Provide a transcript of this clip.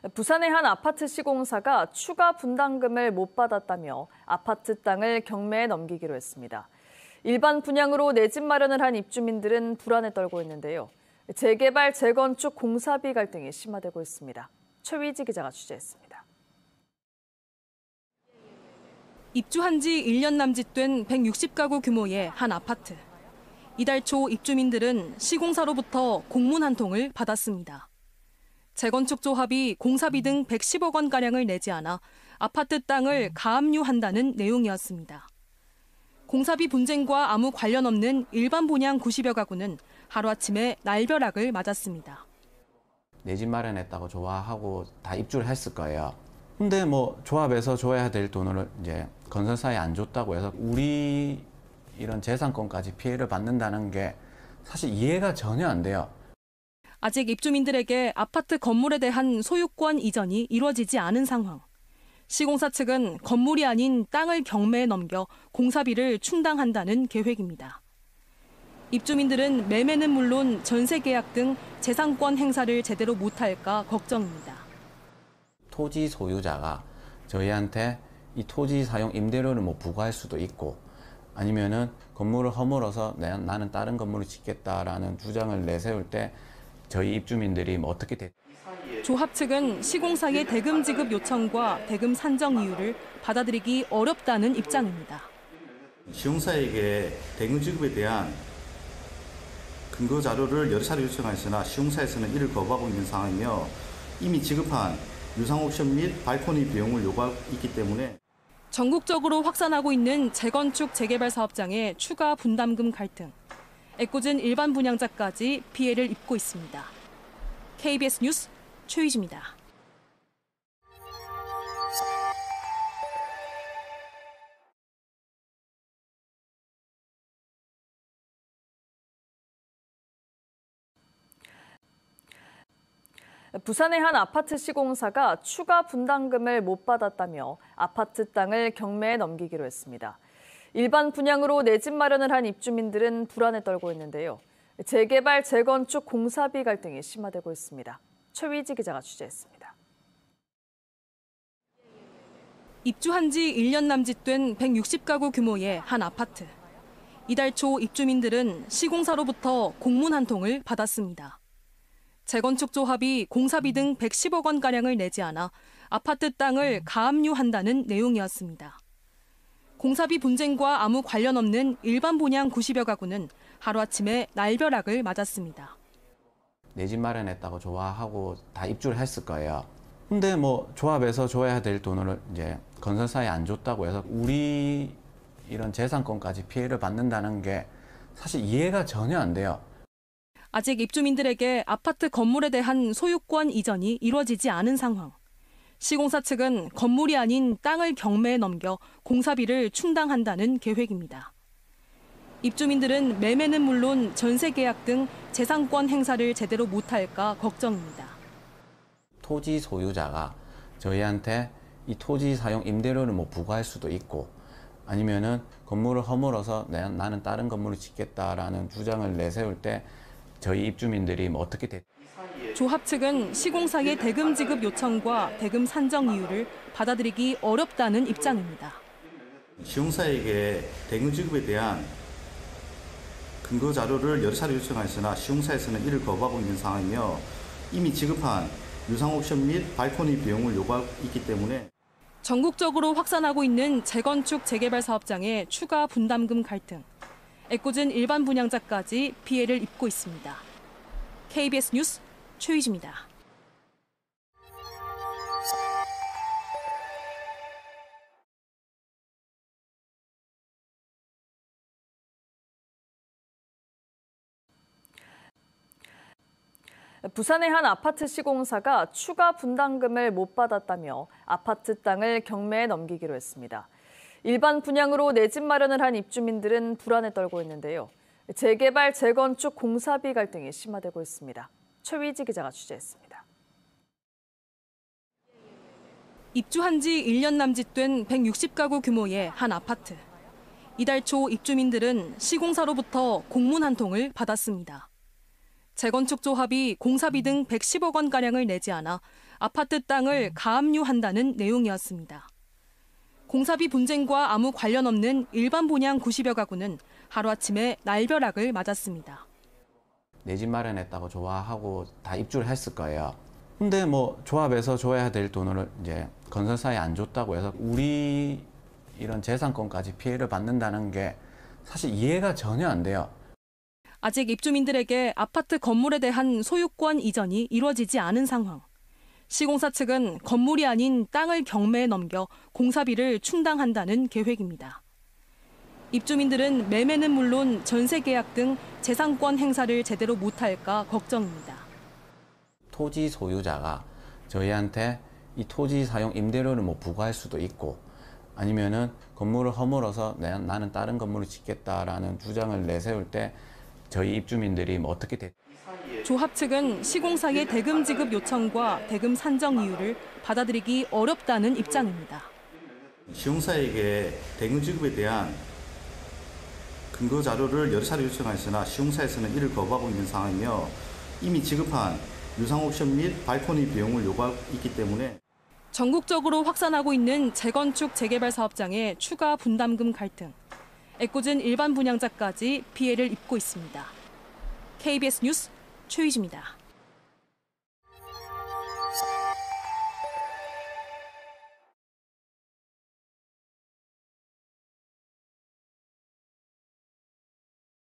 부산의 한 아파트 시공사가 추가 분담금을 못 받았다며 아파트 땅을 경매에 넘기기로 했습니다. 일반 분양으로 내 집 마련을 한 입주민들은 불안에 떨고 있는데요. 재개발, 재건축 공사비 갈등이 심화되고 있습니다. 최위지 기자가 취재했습니다. 입주한 지 1년 남짓된 160가구 규모의 한 아파트. 이달 초 입주민들은 시공사로부터 공문 한 통을 받았습니다. 재건축 조합이 공사비 등 110억 원가량을 내지 않아 아파트 땅을 가압류한다는 내용이었습니다. 공사비 분쟁과 아무 관련 없는 일반 분양 90여 가구는 하루아침에 날벼락을 맞았습니다. 내 집 마련했다고 좋아하고 다 입주를 했을 거예요. 근데 조합에서 줘야 될 돈을 이제 건설사에 안 줬다고 해서 우리 이런 재산권까지 피해를 받는다는 게 사실 이해가 전혀 안 돼요. 아직 입주민들에게 아파트 건물에 대한 소유권 이전이 이루어지지 않은 상황. 시공사 측은 건물이 아닌 땅을 경매에 넘겨 공사비를 충당한다는 계획입니다. 입주민들은 매매는 물론 전세 계약 등 재산권 행사를 제대로 못할까 걱정입니다. 토지 소유자가 저희한테 이 토지 사용 임대료를 부과할 수도 있고 아니면은 건물을 허물어서 나는 다른 건물을 짓겠다라는 주장을 내세울 때 저희 입주민들이 어떻게 조합 측은 시공사의 대금 지급 요청과 대금 산정 이유를 받아들이기 어렵다는 입장입니다. 시공사에게 대금 지급에 대한 근거 자료를 여러 차례 요청하였으나 시공사에서는 이를 거부하고 있는 상황이며 이미 지급한 유상 옵션 및 발코니 비용을 요구하고 있기 때문에 전국적으로 확산하고 있는 재건축 재개발 사업장의 추가 분담금 갈등. 애꿎은 일반 분양자까지 피해를 입고 있습니다. KBS 뉴스 최위지입니다. 부산의 한 아파트 시공사가 추가 분담금을 못 받았다며 아파트 땅을 경매에 넘기기로 했습니다. 일반 분양으로 내 집 마련을 한 입주민들은 불안에 떨고 있는데요. 재개발, 재건축 공사비 갈등이 심화되고 있습니다. 최위지 기자가 취재했습니다. 입주한 지 1년 남짓된 160가구 규모의 한 아파트. 이달 초 입주민들은 시공사로부터 공문 한 통을 받았습니다. 재건축 조합이 공사비 등 110억 원가량을 내지 않아 아파트 땅을 가압류한다는 내용이었습니다. 공사비 분쟁과 아무 관련 없는 일반 분양 90여 가구는 하루아침에 날벼락을 맞았습니다. 내 집 마련했다고 좋아하고 다 입주를 했을 거예요. 근데 조합에서 줘야 될 돈을 이제 건설사에 안 줬다고 해서 우리 이런 재산권까지 피해를 받는다는 게 사실 이해가 전혀 안 돼요. 아직 입주민들에게 아파트 건물에 대한 소유권 이전이 이루어지지 않은 상황. 시공사 측은 건물이 아닌 땅을 경매에 넘겨 공사비를 충당한다는 계획입니다. 입주민들은 매매는 물론 전세 계약 등 재산권 행사를 제대로 못할까 걱정입니다. 토지 소유자가 저희한테 이 토지 사용 임대료를 부과할 수도 있고 아니면은 건물을 허물어서 나는 다른 건물을 짓겠다라는 주장을 내세울 때 저희 입주민들이 어떻게 조합 측은 시공사의 대금 지급 요청과 대금 산정 이유를 받아들이기 어렵다는 입장입니다. 시공사에게 대금 지급에 대한 근거 자료를 여러 차례 요청하였으나 시공사에서는 이를 거부하고 있는 상황이며 이미 지급한 유상 옵션 및 발코니 비용을 요구하고 있기 때문에 전국적으로 확산하고 있는 재건축 재개발 사업장의 추가 분담금 갈등. 애꿎은 일반 분양자까지 피해를 입고 있습니다. KBS 뉴스 최위지입니다. 부산의 한 아파트 시공사가 추가 분담금을 못 받았다며 아파트 땅을 경매에 넘기기로 했습니다. 일반 분양으로 내 집 마련을 한 입주민들은 불안에 떨고 있는데요. 재개발, 재건축 공사비 갈등이 심화되고 있습니다. 최위지 기자가 취재했습니다. 입주한 지 1년 남짓된 160가구 규모의 한 아파트. 이달 초 입주민들은 시공사로부터 공문 한 통을 받았습니다. 재건축 조합이 공사비 등 110억 원가량을 내지 않아 아파트 땅을 가압류한다는 내용이었습니다. 공사비 분쟁과 아무 관련 없는 일반 분양 90여 가구는 하루아침에 날벼락을 맞았습니다. 내 집 마련했다고 좋아하고 다 입주를 했을 거예요. 근데 뭐 조합에서 줘야 될 돈을 이제 건설사에 안 줬다고 해서 우리 이런 재산권까지 피해를 받는다는 게 사실 이해가 전혀 안 돼요. 아직 입주민들에게 아파트 건물에 대한 소유권 이전이 이루어지지 않은 상황. 시공사 측은 건물이 아닌 땅을 경매에 넘겨 공사비를 충당한다는 계획입니다. 입주민들은 매매는 물론 전세 계약 등 재산권 행사를 제대로 못할까 걱정입니다. 토지 소유자가 저희한테 이 토지 사용 임대료를 뭐 부과할 수도 있고 아니면은 건물을 허물어서 나는 다른 건물을 짓겠다라는 주장을 내세울 때 저희 입주민들이 뭐 어떻게 조합 측은 시공사의 대금 지급 요청과 대금 산정 이유를 받아들이기 어렵다는 입장입니다. 시공사에게 대금 지급에 대한 근거 자료를 여러 차례 요청하였으나 시공사에서는 이를 거부하고 있는 상황이며 이미 지급한 유상 옵션 및 발코니 비용을 요구하고 있기 때문에 전국적으로 확산하고 있는 재건축 재개발 사업장의 추가 분담금 갈등. 애꿎은 일반 분양자까지 피해를 입고 있습니다. KBS 뉴스 최희지입니다.